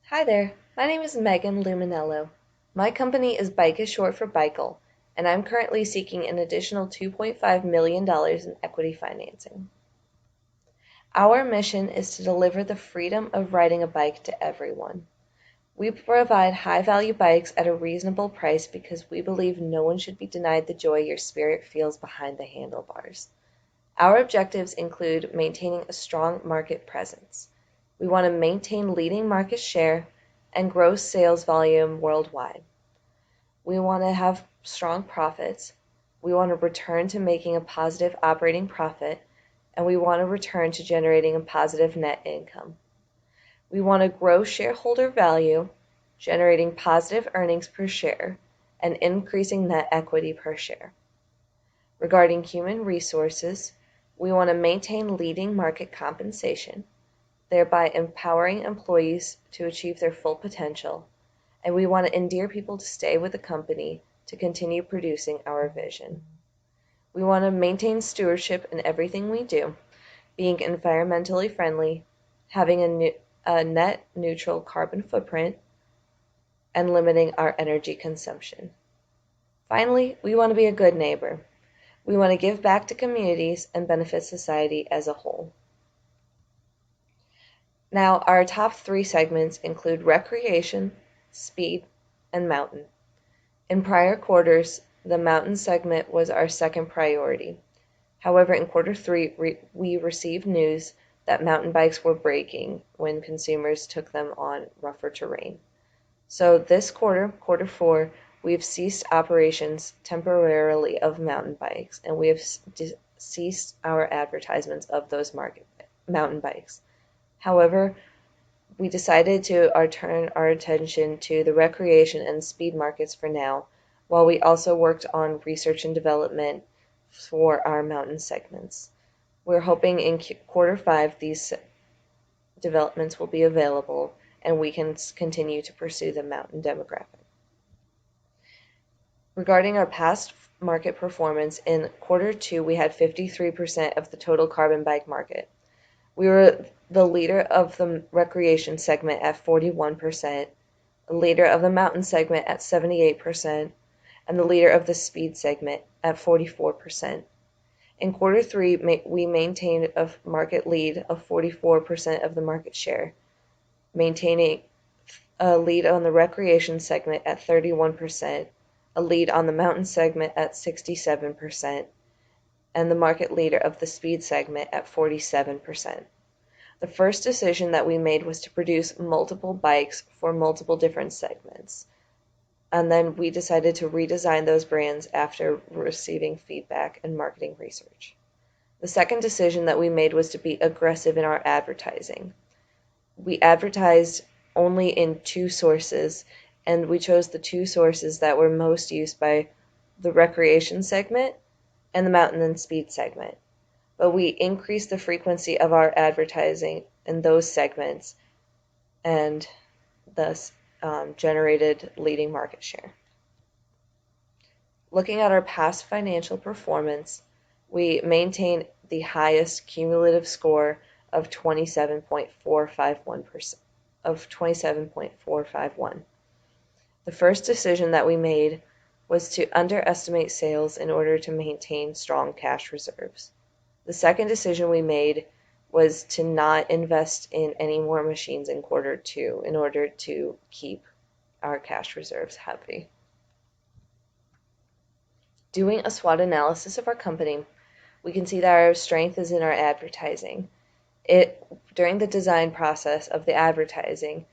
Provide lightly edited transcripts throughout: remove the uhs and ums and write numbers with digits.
Hi there, my name is Megan Lumenello. My company is Bike is short for Bikel, and I'm currently seeking an additional $2.5 million in equity financing. Our mission is to deliver the freedom of riding a bike to everyone. We provide high-value bikes at a reasonable price because we believe no one should be denied the joy your spirit feels behind the handlebars. Our objectives include maintaining a strong market presence. We want to maintain leading market share and gross sales volume worldwide. We want to have strong profits. We want to return to making a positive operating profit, and we want to return to generating a positive net income. We want to grow shareholder value, generating positive earnings per share, and increasing net equity per share. Regarding human resources, we want to maintain leading market compensation, thereby empowering employees to achieve their full potential, and we want to endear people to stay with the company to continue producing our vision. We want to maintain stewardship in everything we do, being environmentally friendly, having a net neutral carbon footprint, and limiting our energy consumption. Finally, we want to be a good neighbor. We want to give back to communities and benefit society as a whole. Now, our top 3 segments include recreation, speed, and mountain. In prior quarters, the mountain segment was our second priority. However, in quarter 3, we received news that mountain bikes were breaking when consumers took them on rougher terrain. So this quarter, quarter 4, we've ceased operations temporarily of mountain bikes, and we have ceased our advertisements of those mountain bikes. However, we decided to turn our attention to the recreation and speed markets for now, while we also worked on research and development for our mountain segments. We're hoping in quarter 5 these developments will be available and we can continue to pursue the mountain demographic. Regarding our past market performance, in quarter 2 we had 53% of the total carbon bike market. We were the leader of the recreation segment at 41%, the leader of the mountain segment at 78%, and the leader of the speed segment at 44%. In quarter 3, we maintained a market lead of 44% of the market share, maintaining a lead on the recreation segment at 31%, a lead on the mountain segment at 67%, and the market leader of the speed segment at 47%. The first decision that we made was to produce multiple bikes for multiple different segments. And then we decided to redesign those brands after receiving feedback and marketing research. The second decision that we made was to be aggressive in our advertising. We advertised only in 2 sources, and we chose the 2 sources that were most used by the recreation segment and the mountain and speed segment. But we increased the frequency of our advertising in those segments and thus generated leading market share. Looking at our past financial performance, we maintain the highest cumulative score of 27.451%. The first decision that we made was to underestimate sales in order to maintain strong cash reserves. The second decision we made was to not invest in any more machines in quarter 2 in order to keep our cash reserves healthy. Doing a SWOT analysis of our company, we can see that our strength is in our advertising. During the design process of the advertising,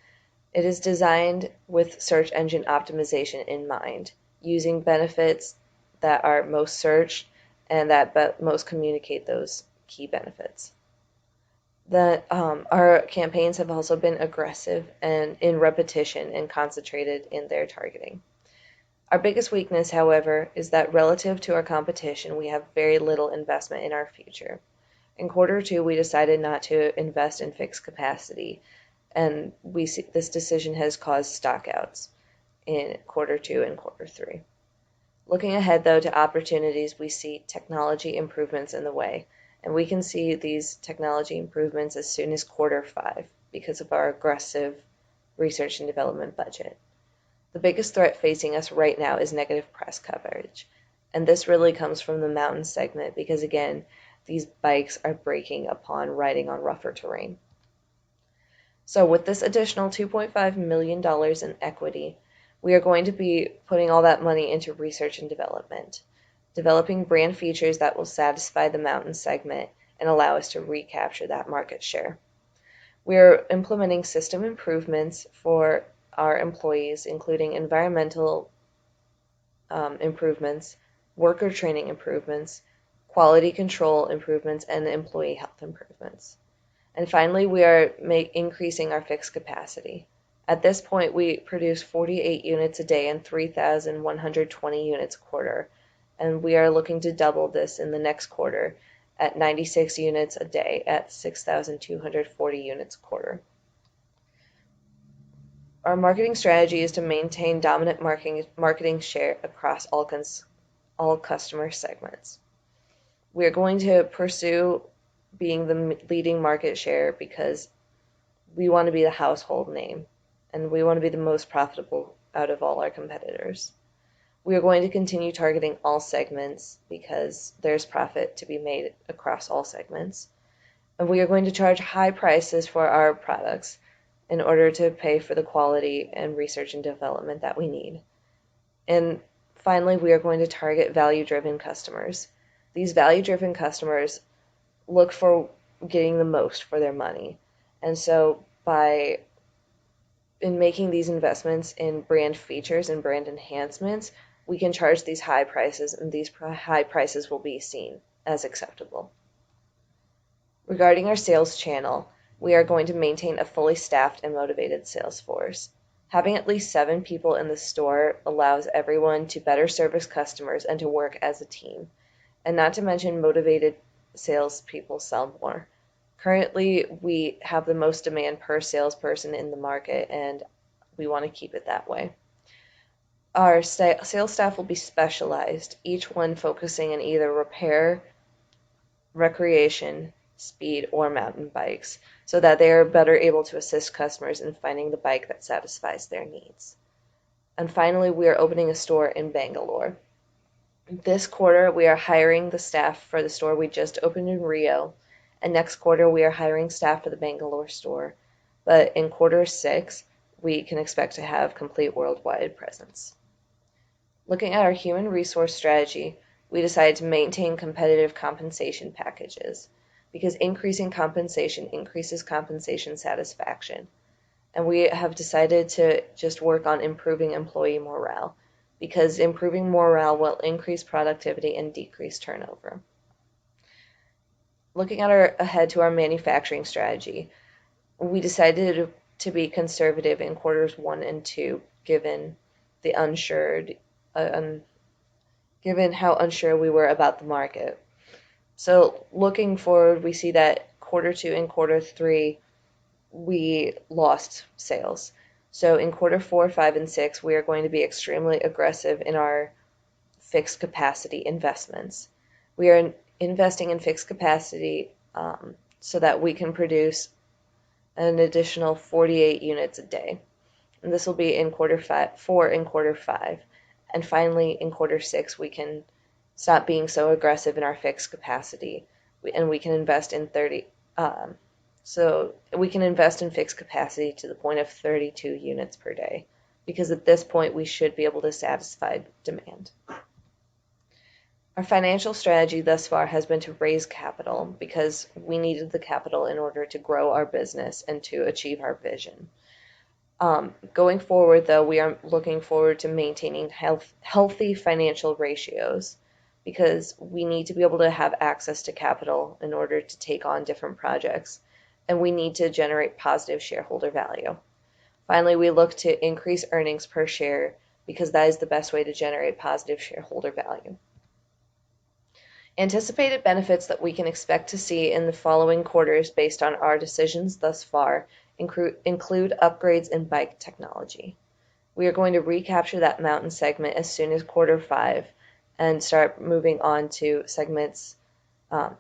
it is designed with search engine optimization in mind, using benefits that are most searched and that most communicate those key benefits. Our campaigns have also been aggressive and in repetition and concentrated in their targeting. Our biggest weakness, however, is that relative to our competition, we have very little investment in our future. In quarter 2, we decided not to invest in fixed capacity, and this decision has caused stockouts in quarter 2 and quarter 3. Looking ahead, though, to opportunities, we see technology improvements in the way, and we can see these technology improvements as soon as quarter 5 because of our aggressive research and development budget. The biggest threat facing us right now is negative press coverage, and this really comes from the mountain segment because, again, these bikes are braking upon riding on rougher terrain. So with this additional $2.5 million in equity, we are going to be putting all that money into research and development, developing brand features that will satisfy the mountain segment and allow us to recapture that market share. We are implementing system improvements for our employees, including environmental improvements, worker training improvements, quality control improvements, and employee health improvements. And finally, we are increasing our fixed capacity. At this point, we produce 48 units a day and 3,120 units a quarter, and we are looking to double this in the next quarter at 96 units a day at 6,240 units a quarter. Our marketing strategy is to maintain dominant marketing share across all customer segments. We are going to pursue being the leading market share because we want to be the household name and we want to be the most profitable out of all our competitors. We are going to continue targeting all segments because there's profit to be made across all segments. And we are going to charge high prices for our products in order to pay for the quality and research and development that we need. And finally, we are going to target value-driven customers. These value-driven customers look for getting the most for their money. And so in making these investments in brand features and brand enhancements, we can charge these high prices, and these high prices will be seen as acceptable. Regarding our sales channel, we are going to maintain a fully staffed and motivated sales force. Having at least 7 people in the store allows everyone to better service customers and to work as a team. And not to mention, motivated salespeople sell more. Currently, we have the most demand per salesperson in the market, and we want to keep it that way. Our sales staff will be specialized, each one focusing in either repair, recreation, speed, or mountain bikes, so that they are better able to assist customers in finding the bike that satisfies their needs. And finally, we are opening a store in Bangalore. This quarter, we are hiring the staff for the store we just opened in Rio, and next quarter, we are hiring staff for the Bangalore store. But in quarter 6, we can expect to have complete worldwide presence. Looking at our human resource strategy, we decided to maintain competitive compensation packages because increasing compensation increases compensation satisfaction. And we have decided to just work on improving employee morale because improving morale will increase productivity and decrease turnover. Looking ahead to our manufacturing strategy, we decided to be conservative in quarters 1 and 2 given how unsure we were about the market. So looking forward, we see that quarter 2 and quarter 3, we lost sales. So in quarter 4, 5, and 6, we are going to be extremely aggressive in our fixed capacity investments. We are investing in fixed capacity so that we can produce an additional 48 units a day. And this will be in quarter 4 and quarter 5. And finally, in quarter 6, we can stop being so aggressive in our fixed capacity, and we can invest in fixed capacity to the point of 32 units per day, because at this point we should be able to satisfy demand. Our financial strategy thus far has been to raise capital because we needed the capital in order to grow our business and to achieve our vision. Going forward, though, we are looking forward to maintaining healthy financial ratios because we need to be able to have access to capital in order to take on different projects, and we need to generate positive shareholder value. Finally, we look to increase earnings per share because that is the best way to generate positive shareholder value. Anticipated benefits that we can expect to see in the following quarters based on our decisions thus far include upgrades in bike technology. We are going to recapture that mountain segment as soon as quarter 5 and start moving on to segments,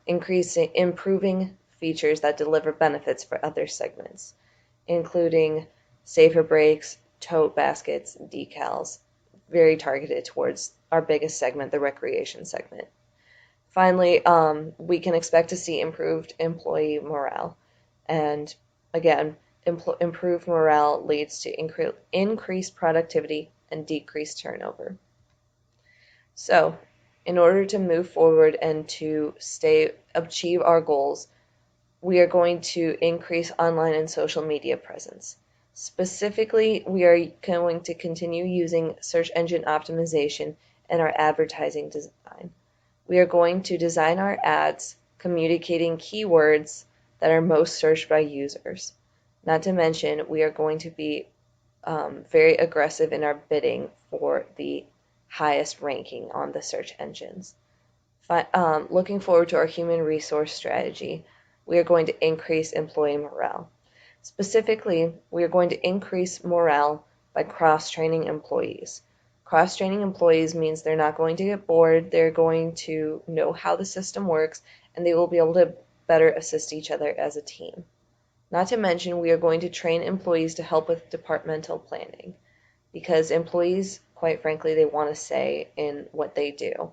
improving features that deliver benefits for other segments, including safer brakes, tote baskets, decals, very targeted towards our biggest segment, the recreation segment. Finally, we can expect to see improved employee morale. And again, improved morale leads to increased productivity and decreased turnover. So, in order to move forward and to achieve our goals, we are going to increase online and social media presence. Specifically, we are going to continue using search engine optimization in our advertising design. We are going to design our ads communicating keywords that are most searched by users. Not to mention, we are going to be very aggressive in our bidding for the highest ranking on the search engines. Looking forward to our human resource strategy, we are going to increase employee morale. Specifically, we are going to increase morale by cross-training employees. Cross-training employees means they're not going to get bored, they're going to know how the system works, and they will be able to better assist each other as a team. Not to mention, we are going to train employees to help with departmental planning, because employees, quite frankly, they want to say in what they do,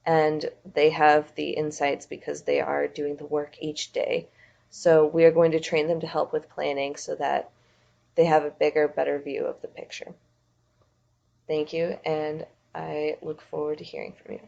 and they have the insights because they are doing the work each day. So we are going to train them to help with planning so that they have a bigger, better view of the picture. Thank you, and I look forward to hearing from you.